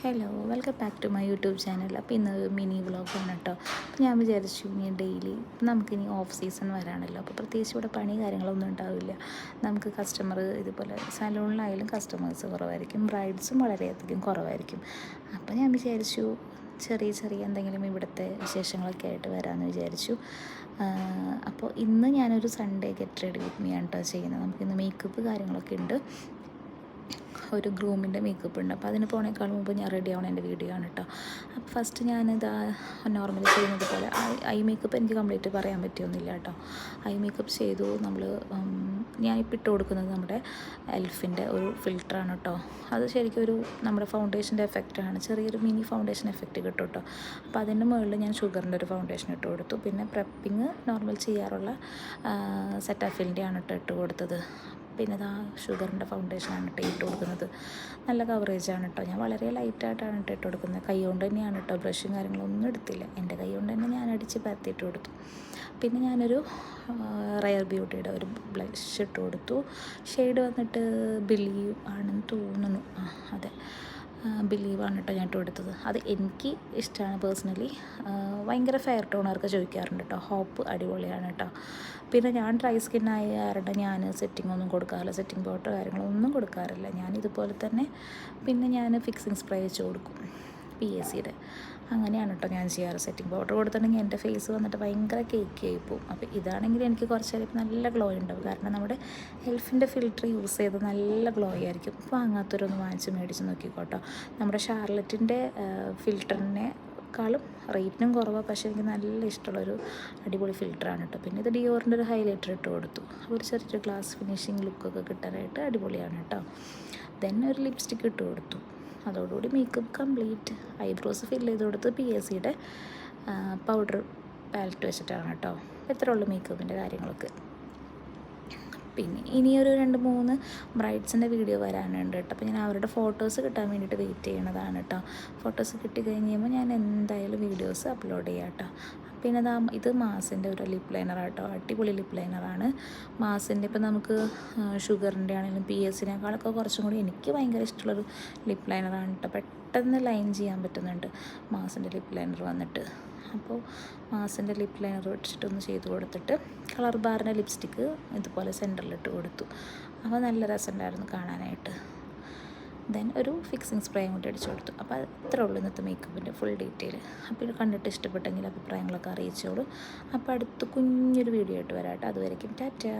Hello, welcome back to my YouTube channel. അപ്പോൾ ഇന്ന് mini വ്ളോഗാണ് കേട്ടോ. അപ്പോൾ ഞാൻ വിചാരിച്ചു ഇനി ഡെയിലി നമുക്കിനി ഓഫ് സീസൺ വരാണല്ലോ, അപ്പോൾ പ്രത്യേകിച്ച് ഇവിടെ പണി കാര്യങ്ങളൊന്നും ഉണ്ടാവില്ല. നമുക്ക് കസ്റ്റമർ ഇതുപോലെ സലൂണിലായാലും കസ്റ്റമേഴ്സ് കുറവായിരിക്കും, ബ്രൈഡ്സും വളരെയധികം കുറവായിരിക്കും. അപ്പോൾ ഞാൻ വിചാരിച്ചു ചെറിയ ചെറിയ എന്തെങ്കിലും ഇവിടുത്തെ വിശേഷങ്ങളൊക്കെ ആയിട്ട് വരാമെന്ന് വിചാരിച്ചു. അപ്പോൾ ഇന്ന് ഞാനൊരു Sunday get ready with me ആണ് കേട്ടോ ചെയ്യുന്നത്. നമുക്കിന്ന് മേക്കപ്പ് കാര്യങ്ങളൊക്കെ ഉണ്ട്, ഒരു ഗ്രൂമിൻ്റെ മേക്കപ്പ് ഉണ്ട്. അപ്പോൾ അതിന് പോണേക്കാൾ മുമ്പ് ഞാൻ റെഡി ആവണം എൻ്റെ വീഡിയോ ആണ് കേട്ടോ. അപ്പോൾ ഫസ്റ്റ് ഞാനിതാ നോർമലി ചെയ്യുന്നത് പോലെ ഐ മേക്കപ്പ് എനിക്ക് കംപ്ലീറ്റ് പറയാൻ പറ്റിയൊന്നുമില്ല കേട്ടോ. ഐ മേക്കപ്പ് ചെയ്തു. ഞാനിപ്പോൾ ഇട്ട് കൊടുക്കുന്നത് നമ്മുടെ എൽഫിൻ്റെ ഒരു ഫിൽറ്ററാണ് കേട്ടോ. അത് ശരിക്കും ഒരു നമ്മുടെ ഫൗണ്ടേഷൻ്റെ എഫക്റ്റാണ്, ചെറിയൊരു മിനി ഫൗണ്ടേഷൻ എഫക്റ്റ് കിട്ടും കേട്ടോ. അപ്പോൾ അതിൻ്റെ മുകളിൽ ഞാൻ ഷുഗറിൻ്റെ ഒരു ഫൗണ്ടേഷൻ ഇട്ട് കൊടുത്തു. പിന്നെ പ്രെപ്പിങ് നോർമൽ ചെയ്യാറുള്ള സെറ്റാഫിലിൻ്റെ ആണ് ഇട്ട് കൊടുത്തത്. പിന്നെ ഇതാ ഷുഗറിൻ്റെ ഫൗണ്ടേഷനാണ് കേട്ടോ ഇട്ട് കൊടുക്കുന്നത്. നല്ല കവറേജാണ് കേട്ടോ. ഞാൻ വളരെ ലൈറ്റായിട്ടാണ് ഇട്ട് കൊടുക്കുന്നത്. കൈ കൊണ്ട് തന്നെയാണ് കേട്ടോ, ബ്രഷും കാര്യങ്ങളൊന്നും എടുത്തില്ല. എൻ്റെ കൈ കൊണ്ട് തന്നെ ഞാൻ അടിച്ച് പരത്തിയിട്ട് കൊടുത്തു. പിന്നെ ഞാനൊരു റയർ ബ്യൂട്ടിയുടെ ഒരു ബ്ലഷ് ഇട്ട് കൊടുത്തു. ഷെയ്ഡ് വന്നിട്ട് ബിലീവ് ആണെന്ന് തോന്നുന്നു. അതെ, ബിലീവാണ് കേട്ടോ ഞാൻ ഇട്ട് കൊടുത്തത്. അത് എനിക്ക് ഇഷ്ടമാണ് പേഴ്സണലി. ഭയങ്കര ഫെയർ ടോണർക്ക് ചോദിക്കാറുണ്ട് കേട്ടോ. ഹോപ്പ് അടിപൊളിയാണ് കേട്ടോ. പിന്നെ ഞാൻ ഡ്രൈ സ്കിന്നായ കാരണം ഞാൻ സെറ്റിംഗ് ഒന്നും കൊടുക്കാറില്ല, സെറ്റിംഗ് പൗഡർ കാര്യങ്ങളൊന്നും കൊടുക്കാറില്ല. ഞാൻ ഇതുപോലെ തന്നെ പിന്നെ ഞാൻ ഫിക്സിങ് സ്പ്രേ വെച്ച് കൊടുക്കും, PACയുടെ. അങ്ങനെയാണ് കേട്ടോ ഞാൻ ചെയ്യാറ്. സെറ്റിംഗ് പൗഡർ കൊടുത്തിട്ടുണ്ടെങ്കിൽ എൻ്റെ ഫേസ് വന്നിട്ട് ഭയങ്കര കേക്ക് ആയി പോവും. അപ്പോൾ ഇതാണെങ്കിൽ എനിക്ക് കുറച്ച് നേരം നല്ല ഗ്ലോ ഉണ്ടാവും, കാരണം നമ്മുടെ എൽഫിൻ്റെ ഫിൽറ്റർ യൂസ് ചെയ്ത് നല്ല ഗ്ലോ ആയിരിക്കും. വാങ്ങാത്തവരൊന്ന് വാങ്ങിച്ച് മേടിച്ച് നോക്കിക്കോട്ടോ. നമ്മുടെ ഷാർലറ്റിൻ്റെ ഫിൽറ്ററിനെക്കാളും റേറ്റിനും കുറവാണ്, പക്ഷേ എനിക്ക് നല്ല ഇഷ്ടമുള്ളൊരു അടിപൊളി ഫിൽറ്ററാണ് കേട്ടോ. പിന്നെ ഇത് ഡിയോറിൻ്റെ ഒരു ഹൈലൈറ്റർ ഇട്ട് കൊടുത്തു. ഒരു ചെറിയൊരു ഗ്ലാസ് ഫിനിഷിങ് ലുക്കൊക്കെ കിട്ടാനായിട്ട് അടിപൊളിയാണ് കേട്ടോ. ദെൻ ഒരു ലിപ്സ്റ്റിക്ക് ഇട്ട് കൊടുത്തു. അതോടുകൂടി മേക്കപ്പ് കംപ്ലീറ്റ്. ഐബ്രോസ് ഫിൽ ചെയ്ത് കൊടുത്ത് PACയുടെ പൗഡർ പാലറ്റ് വെച്ചിട്ടാണ് കേട്ടോ. ഇത്രേ ഉള്ളൂ മേക്കപ്പിൻ്റെ കാര്യങ്ങളൊക്കെ. പിന്നെ ഇനിയൊരു 2-3 ബ്രൈഡ്സിൻ്റെ വീഡിയോ വരാനുണ്ട് കേട്ടോ. അപ്പോൾ ഞാൻ അവരുടെ ഫോട്ടോസ് കിട്ടാൻ വേണ്ടിയിട്ട് വെയിറ്റ് ചെയ്യണതാണ് കേട്ടോ. ഫോട്ടോസ് കിട്ടിക്കഴിഞ്ഞ് കഴിയുമ്പോൾ ഞാൻ എന്തായാലും വീഡിയോസ് അപ്ലോഡ് ചെയ്യാം കേട്ടോ. പിന്നെ ഇത് മാസിൻ്റെ ഒരു ലിപ്പ് ലൈനർ കേട്ടോ. അടിപൊളി ലിപ്പ് ലൈനറാണ് മാസിൻ്റെ. ഇപ്പോൾ നമുക്ക് ഷുഗറിൻ്റെ ആണെങ്കിലും PACനേക്കാളൊക്കെ കുറച്ചും കൂടി എനിക്ക് ഭയങ്കര ഇഷ്ടമുള്ളൊരു ലിപ്പ് ലൈനറാണ് കേട്ടോ. പെട്ടെന്ന് ലൈൻ ചെയ്യാൻ പറ്റുന്നുണ്ട് മാസിൻ്റെ ലിപ്പ് ലൈനർ വന്നിട്ട്. അപ്പോൾ മാസിൻ്റെ ലിപ്പ് ലൈനർ വെച്ചിട്ടൊന്ന് ചെയ്ത് കൊടുത്തിട്ട് കളർ ബാറിൻ്റെ ലിപ്സ്റ്റിക്ക് ഇതുപോലെ സെൻറ്ററിലിട്ട് കൊടുത്തു. അപ്പോൾ നല്ല രസമുണ്ടായിരുന്നു കാണാനായിട്ട്. ദെൻ ഒരു ഫിക്സിങ് സ്പ്രേയും കൂടി അടിച്ചു കൊടുത്തു. അപ്പോൾ അത്രേ ഉള്ളൂ ഇന്നത്തെ മേക്കപ്പിൻ്റെ ഫുൾ ഡീറ്റെയിൽ. അപ്പോൾ ഇത് കണ്ടിട്ട് ഇഷ്ടപ്പെട്ടെങ്കിൽ അഭിപ്രായങ്ങളൊക്കെ അറിയിച്ചോളൂ. അപ്പോൾ അടുത്ത് കുഞ്ഞൊരു വീഡിയോ ആയിട്ട് വരാം കേട്ടോ. അതുവരേക്കും ടാറ്റാ.